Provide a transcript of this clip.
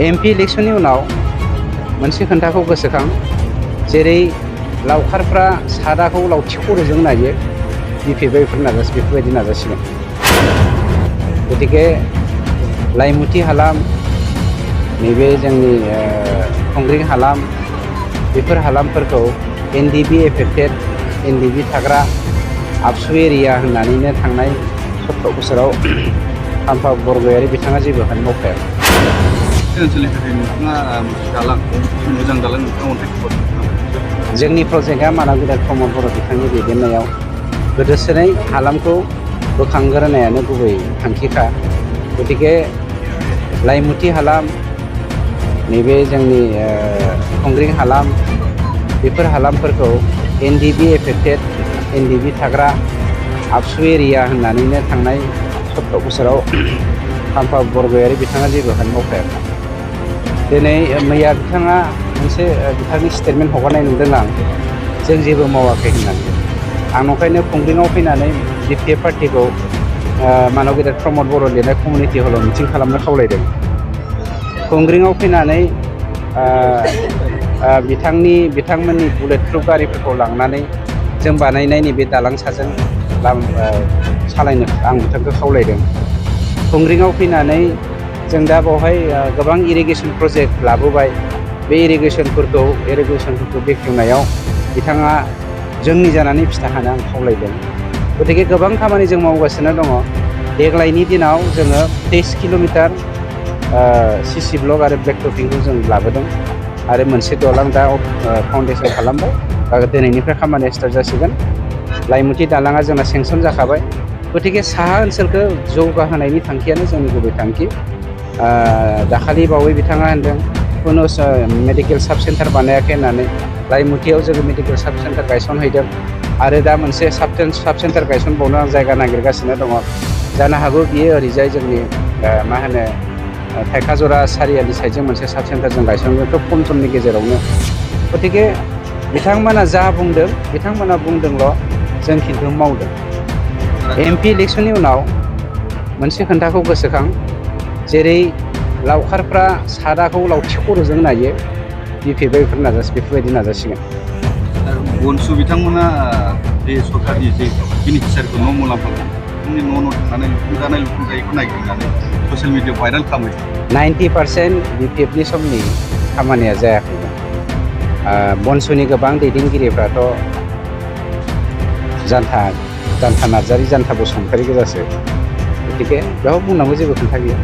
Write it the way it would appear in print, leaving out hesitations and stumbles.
MP इलेक्शननि उनाव मोनसे खोन्थाखौ गोसोखां जेरै लावखारफ्रा सादाखौ लावथि खर'जों नायो BPFआ बेफोरबायदि नाजासिगोन। गतिके लाइमुथि हालाम नैबे जोंनि खंग्रिं हालाम बेफोर हालामफोरखौ NDB एफेक्टेड NDB थाग्रा आबसु एरिया होननानैनो थांनाय 17 बोसोराव खाम्फा बरगयारि बिथाङा जेबो हाबा मावखायाखै। जोंनि प्रजेक्टआ मानाव गेदेर प्रमद बर' बिथांनि दैदेननायाव गोदोसोनाय हालामखौ बोखांग्रोनायानो गुबै थांखिखा। गतिके लाइमुथि हालाम नैबे जोंनि खंग्रिं हालाम बेफोर हालामफोरखौ NDB एफेक्टेड NDB थाग्रा आबसु एरिया होननानैनो थांनाय 17 बोसोराव खाम्फा बरगयारि बिथाङा जेबो हाबा मावखायाखै। दिनै मैया बिथाङा मोनसे बिथांनि स्टेटमेन्ट हगारनाय नुदों आं जों जेबो मावाखै होननानै। आं ओंखायनो खंग्रिङाव फैनानै BPF पार्टिखौ मानाव गेदेर प्रमद बर' लिरनाय कमिउनिटि हलाव मिटिं खालामनो खावलायदों। खंग्रिङाव फैनानै बिथांमोननि बुलेट प्रुफ गारिफोरखौ लांनानै जों बानायनाय नैबे दालां साजों सालायनो आं बिथांखौ खावलायदों। खंग्रिङाव फैनानै जों दा बेवहाय गोबां इरिगेसन प्रजेक्ट लाबोबाय। बे इरिगेसनफोरखौ बेखेवनायाव बिथाङा जोंनि जानानै फिथा होनो आं खावलायदों। गतिके गोबां खामानि जों मावगासिनो दङ। देग्लायनि दिनाव जोङो 23 किल'मिटार CC ब्लक आरो ब्लेक टपिंखौ जों लाबोदों आरो मोनसे दालां दा फाउन्डेसन खालामबाय। दिनैनिफ्राय खामानिया स्टार्ट जासिगोन। लाइमुथि दालाङा जोंना सेंसन जाखाबाय। गतिके साहा ओनसोलखौ जौगाहोनायनि थांखियानो जोंनि गुबै थांखि। दाखालि बावै बिथाङा होनदों कुनु मेडिकेल साब सेन्टार बानायाखै होननानै। लाइमुथियाव जोङो मेडिकेल साब सेन्टार गायसनहैदों आरो दा मोनसे साब सेन्टार गायसनबावनो आं जायगा नागिरगासिनो दङ। जानो हागौ बियो ओरैजाय जोंनि मा होनो थाइखाजरा सारियालि साइडजों मोनसे साब सेन्टार जों गायसनगोन खोब खम समनि गेजेरावनो। गतिके बिथांमोना जा बुंदों बिथांमोना बुंदोंल', जों खिन्थु मावदों। एमपि इलेक्शननि उनाव मोनसे खोन्थाखौ गोसोखां जेरै लावखारफ्रा सादाखौ लावथि खर'जों नायो BPFआ बेफोरबायदि नाजासिगोन। बनसु बिथांमोना बे सरकारनि जे बेनिफिसियारिखौ न' मुलाम्फा जोंनि न' थांनानै लुफुंजायैखौ नागिरनानै ससियेल मिडियायाव भाइरेल खालामो। 90% BPFनि समनि खामानिया जायाखैमोन। बनसुनि गोबां दैदेनगिरिफ्राथ' जानथा नार्जारि जानथा बसुमतारी गोजासो। गतिके बेयाव बुंनांगौ जेबो खोथा गैया।